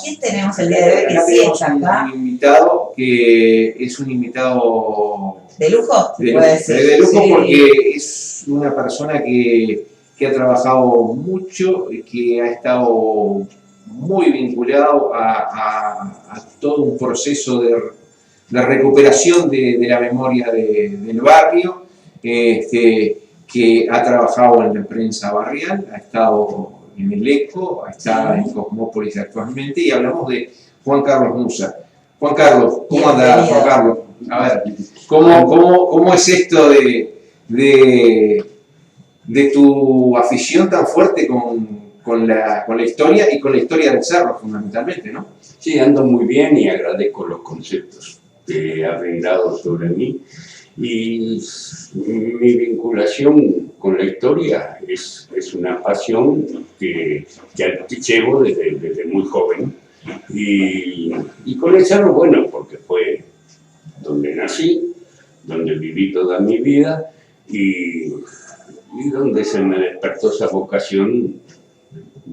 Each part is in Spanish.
¿Quién tenemos el día de hoy que sí tenemos está acá? un invitado que es un invitado ¿De lujo? de lujo, Sí. porque es una persona que ha trabajado mucho, que ha estado muy vinculado a todo un proceso de recuperación de la memoria del barrio, que ha trabajado en la prensa barrial, ha estado en el ECO, está en Cosmópolis actualmente, y hablamos de Juan Carlos Musa. Juan Carlos, ¿cómo andás, Juan Carlos? A ver, ¿cómo es esto de tu afición tan fuerte con la historia y con la historia del cerro, fundamentalmente, ¿no? Sí, ando muy bien y agradezco los conceptos que ha brindado sobre mí. Y mi vinculación con la historia es una pasión que llevo desde muy joven. Y con el cerro, bueno, porque fue donde nací, donde viví toda mi vida y donde se me despertó esa vocación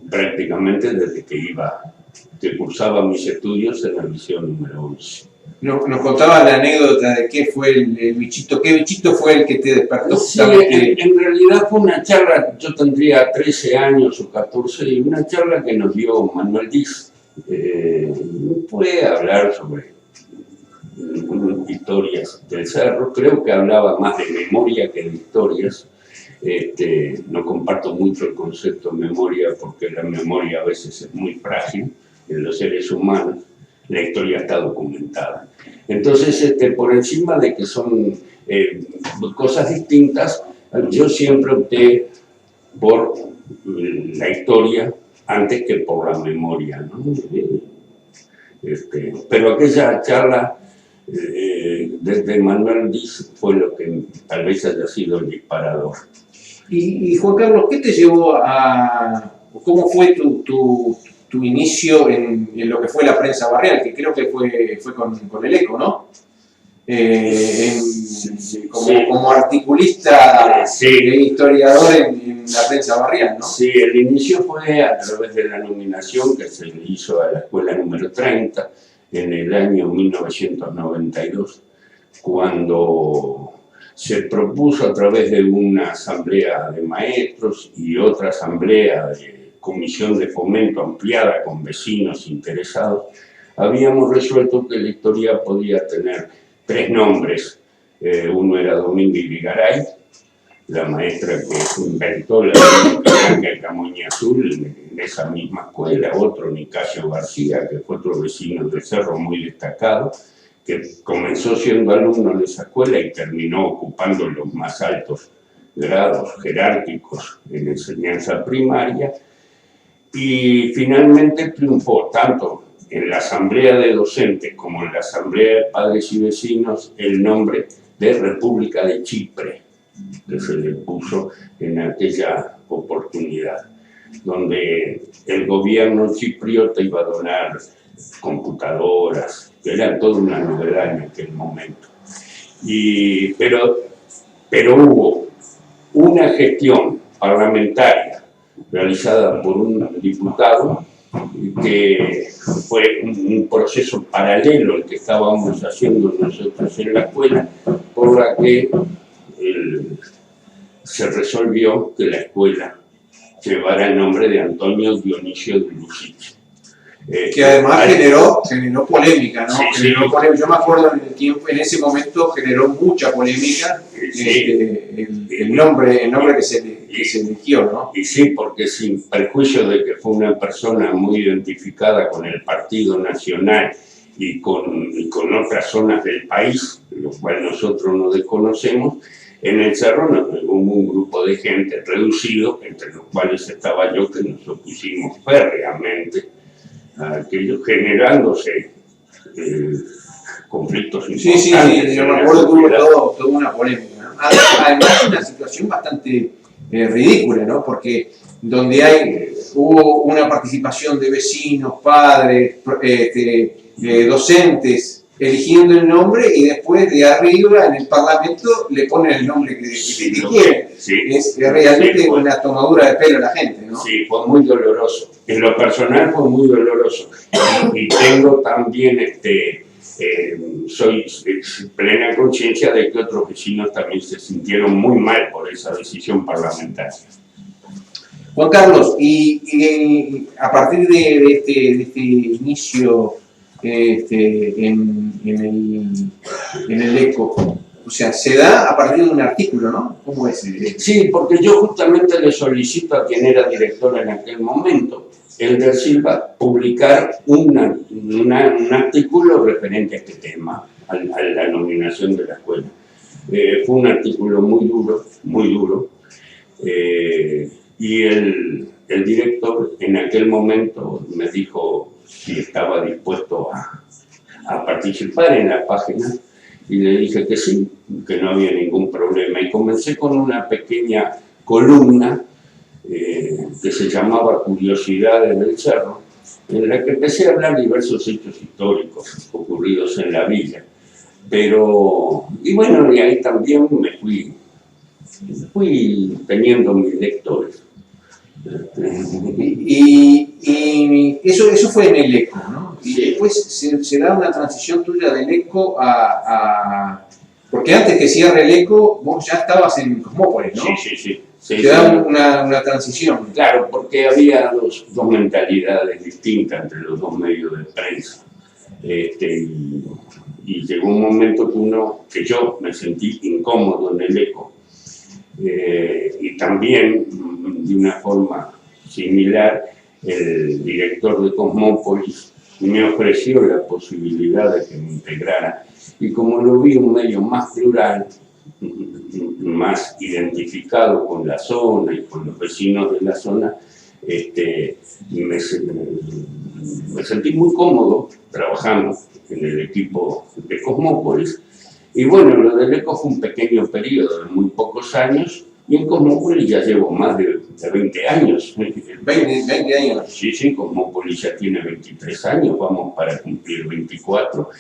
prácticamente desde que cursaba mis estudios en la Liceo número 11. Nos contaba la anécdota de qué fue el bichito, qué bichito fue el que te despertó. Sí, en realidad fue una charla, yo tendría 13 años o 14, y una charla que nos dio Manuel Diz. Fue hablar sobre historias del cerro, creo que hablaba más de memoria que de historias. No comparto mucho el concepto de memoria porque la memoria a veces es muy frágil en los seres humanos. La historia está documentada. Entonces, por encima de que son cosas distintas, yo siempre opté por la historia antes que por la memoria, ¿no? Pero aquella charla desde Manuel Diz fue lo que tal vez haya sido el disparador. Y Juan Carlos, ¿qué te llevó cómo fue tu inicio en lo que fue la prensa barrial, que creo que fue con el ECO, ¿no? Como articulista e historiador en la prensa barrial, ¿no? Sí, el inicio fue a través de la nominación que se le hizo a la escuela número 30 en el año 1992, cuando se propuso a través de una asamblea de maestros y otra asamblea de comisión de fomento ampliada con vecinos interesados, habíamos resuelto que la historia podía tener 3 nombres. Uno era Dominga Irigaray, la maestra que inventó la blanca y camoña azul en esa misma escuela. Otro, Nicasio García, que fue otro vecino del cerro muy destacado, que comenzó siendo alumno de esa escuela y terminó ocupando los más altos grados jerárquicos en enseñanza primaria. Y finalmente triunfó tanto en la asamblea de docentes como en la asamblea de padres y vecinos el nombre de República de Chipre, que se le puso en aquella oportunidad, donde el gobierno chipriota iba a donar computadoras, que eran toda una novedad en aquel momento. Pero hubo una gestión parlamentaria realizada por un diputado que fue un proceso paralelo al que estábamos haciendo nosotros en la escuela, por la que se resolvió que la escuela llevara el nombre de Antonio Dionisio de Lucich. Que además generó polémica, ¿no? Sí, Yo me acuerdo en ese momento generó mucha polémica el nombre que se eligió, ¿no? Y sí, porque sin perjuicio de que fue una persona muy identificada con el Partido Nacional y con otras zonas del país, lo cual nosotros no desconocemos, en el cerro hubo un grupo de gente reducido, entre los cuales estaba yo, que nos opusimos férreamente a aquello, generándose conflictos importantes. Sí, yo me acuerdo que hubo toda una polémica, ¿no? Además, una situación bastante ridícula, ¿no? Porque donde hubo una participación de vecinos, padres, docentes, eligiendo el nombre y después de arriba en el Parlamento le ponen el nombre que quieren. Sí, Es realmente sí, una tomadura de pelo a la gente, ¿no? sí, fue muy doloroso. En lo personal fue muy doloroso. Y tengo también, soy plena conciencia de que otros vecinos también se sintieron muy mal por esa decisión parlamentaria. Juan Carlos, y a partir de este inicio en el ECO, o sea, se da a partir de un artículo, ¿no? ¿Cómo es? Sí, porque yo justamente le solicito a quien era director en aquel momento, Elder Silva, publicar un artículo referente a este tema, a la nominación de la escuela. Fue un artículo muy duro, y el director en aquel momento me dijo si estaba dispuesto a participar en la página, y le dije que sí, que no había ningún problema. Y comencé con una pequeña columna que se llamaba Curiosidades del Cerro, en la que empecé a hablar diversos hechos históricos ocurridos en la villa. Y bueno, y ahí también me fui teniendo mis lectores. Y eso fue en el ECO, ¿no? Y Sí. después se da una transición tuya del ECO porque antes que cierre el ECO, vos ya estabas en Cosmópolis, ¿no? Sí. Se da una transición. Claro, porque había dos mentalidades distintas entre los dos medios de prensa. Y llegó un momento que yo me sentí incómodo en el ECO. Y también, de una forma similar, el director de Cosmópolis me ofreció la posibilidad de que me integrara. Y como lo vi un medio más plural, más identificado con la zona y con los vecinos de la zona, me sentí muy cómodo trabajando en el equipo de Cosmópolis. Y bueno, lo del ECO fue un pequeño periodo de muy pocos años, y en Cosmópolis ya llevo más de 20 años. 20 años. Sí, Cosmópolis ya tiene 23 años, vamos para cumplir 24.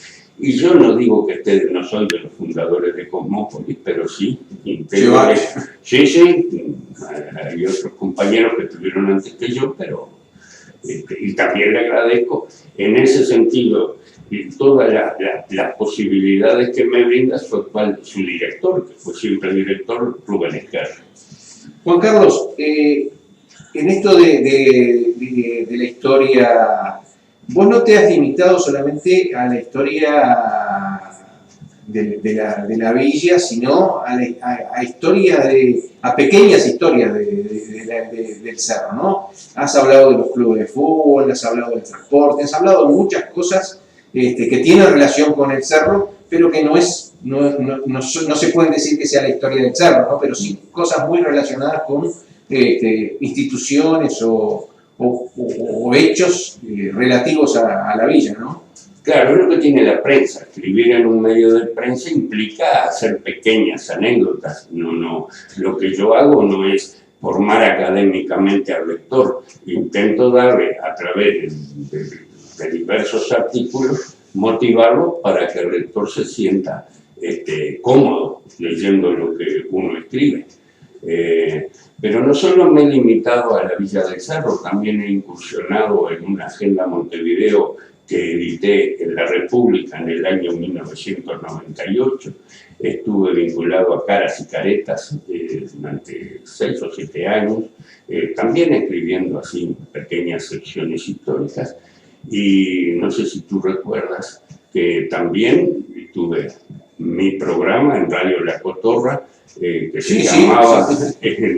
Y yo no digo que no soy de los fundadores de Cosmópolis, pero sí integro. Sí, hay otros compañeros que estuvieron antes que yo, pero y también le agradezco en ese sentido y todas las posibilidades que me brinda su director, que fue siempre el director, Rubén Esquerra. Juan Carlos, en esto de la historia, vos no te has limitado solamente a la historia de la villa, sino a pequeñas historias del cerro, ¿no? Has hablado de los clubes de fútbol, has hablado del transporte, has hablado de muchas cosas que tienen relación con el cerro, pero que no se pueden decir que sea la historia del cerro, ¿no? Pero sí cosas muy relacionadas con instituciones o hechos relativos a la villa, ¿no? Claro, es lo que tiene la prensa. Escribir en un medio de prensa implica hacer pequeñas anécdotas. No, lo que yo hago no es formar académicamente al lector. Intento darle, a través de diversos artículos, motivarlo para que el lector se sienta cómodo leyendo lo que uno escribe. Pero no solo me he limitado a la Villa del Cerro, también he incursionado en una agenda Montevideo que edité en La República en el año 1998. Estuve vinculado a Caras y Caretas durante 6 o 7 años, también escribiendo así pequeñas secciones históricas. Y no sé si tú recuerdas que también tuve mi programa en Radio La Cotorra, que se llamaba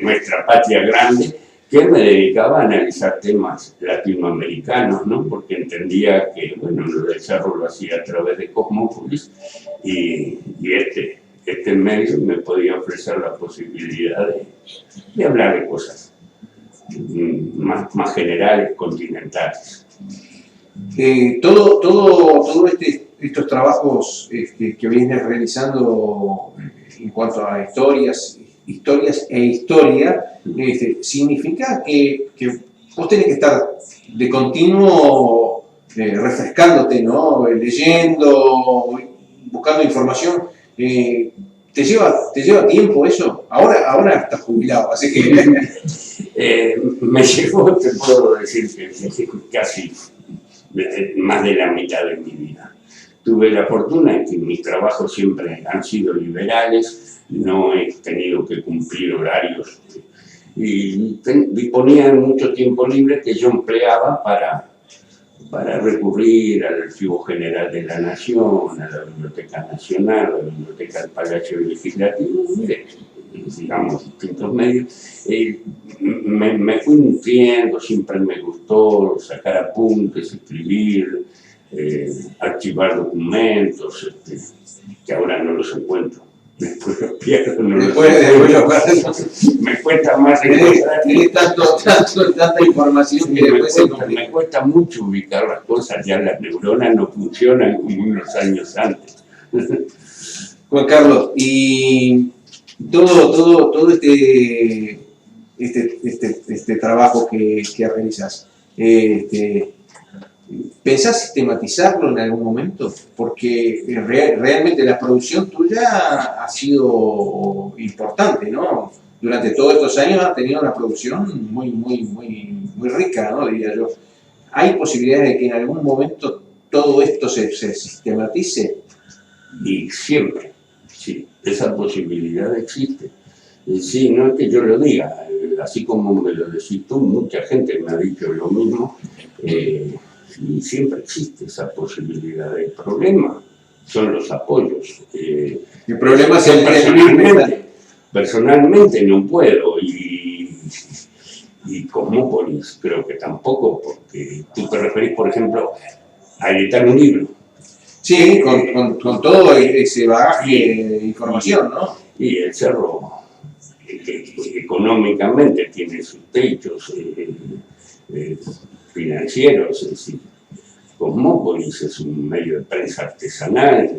Nuestra Patria Grande, que me dedicaba a analizar temas latinoamericanos, ¿no? Porque entendía que, bueno, lo del cerro lo hacía a través de Cosmópolis, y este medio me podía ofrecer la posibilidad de hablar de cosas más generales, continentales. Todo estos trabajos que vienes realizando en cuanto a historias e historia, significa que vos tenés que estar de continuo refrescándote, ¿no? Leyendo, buscando información. ¿Te lleva tiempo eso? Ahora estás jubilado, así que... Me llevó, te puedo decir que casi más de la mitad de mi vida. Tuve la fortuna de que mis trabajos siempre han sido liberales, no he tenido que cumplir horarios y disponía de mucho tiempo libre que yo empleaba para recurrir al Archivo General de la Nación, a la Biblioteca Nacional, a la Biblioteca del Palacio Legislativo, digamos, distintos medios. Me fui nutriendo, siempre me gustó sacar apuntes, escribir, archivar documentos, que ahora no los encuentro. Después los pierdo, no me cuesta más encontrar. Tanta información que después me cuesta mucho ubicar las cosas, ya las neuronas no funcionan como unos años antes. Juan Carlos, y todo este trabajo que realizas, ¿pensás sistematizarlo en algún momento? Porque realmente la producción tuya ha sido importante, ¿no? Durante todos estos años has tenido una producción muy rica, ¿no? Diría yo. ¿Hay posibilidades de que en algún momento todo esto se sistematice? Y siempre, sí, esa posibilidad existe. Sí, no es que yo lo diga, así como me lo decís tú, mucha gente me ha dicho lo mismo. Y siempre existe esa posibilidad. El problema son los apoyos. El problema es personalmente no puedo y Cosmópolis creo que tampoco, porque tú te referís, por ejemplo, a editar un libro. Sí, con todo ese bagaje de información, ¿no? Y el Cerro económicamente tiene sus techos financieros, es decir, Cosmópolis es un medio de prensa artesanal,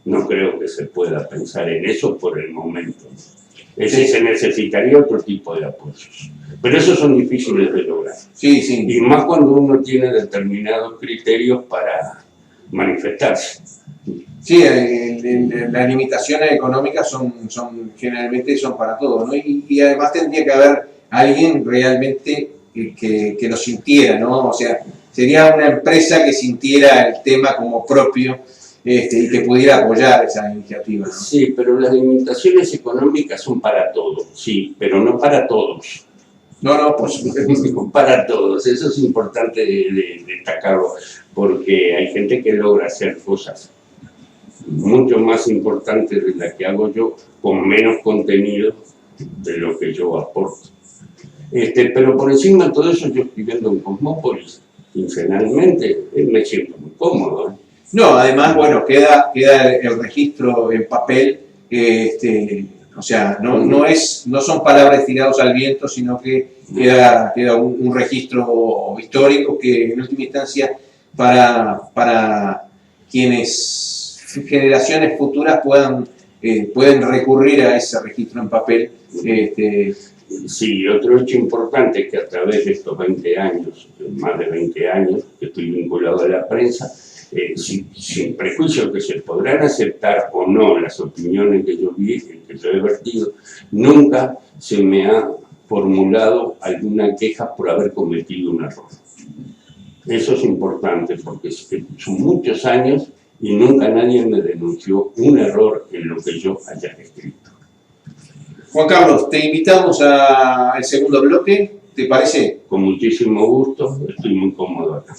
no creo que se pueda pensar en eso por el momento. Se necesitaría otro tipo de apoyos, pero esos son difíciles de lograr. Sí, sí. Y más cuando uno tiene determinados criterios para manifestarse. Sí, las limitaciones económicas generalmente son para todos, ¿no? Y además tendría que haber alguien realmente que lo sintiera, ¿no? O sea, sería una empresa que sintiera el tema como propio y que pudiera apoyar esa iniciativa, ¿no? Sí, pero las limitaciones económicas son para todos, sí, pero no para todos. No, por supuesto. Para todos, eso es importante de destacarlo, porque hay gente que logra hacer cosas mucho más importantes de las que hago yo, con menos contenido de lo que yo aporto. Pero por encima de todo eso, yo escribiendo en Cosmópolis, quincenalmente, me siento muy cómodo, ¿eh? No, además, bueno, queda el registro en papel, o sea, no son palabras tiradas al viento, sino que queda un registro histórico que en última instancia para quienes generaciones futuras pueden recurrir a ese registro en papel. Sí, otro hecho importante es que a través de estos 20 años, más de 20 años que estoy vinculado a la prensa, sin prejuicio que se podrán aceptar o no las opiniones que yo he vertido, nunca se me ha formulado alguna queja por haber cometido un error. Eso es importante porque son muchos años y nunca nadie me denunció un error en lo que yo haya escrito. Juan Carlos, te invitamos al segundo bloque, ¿te parece? Con muchísimo gusto, estoy muy cómodo acá.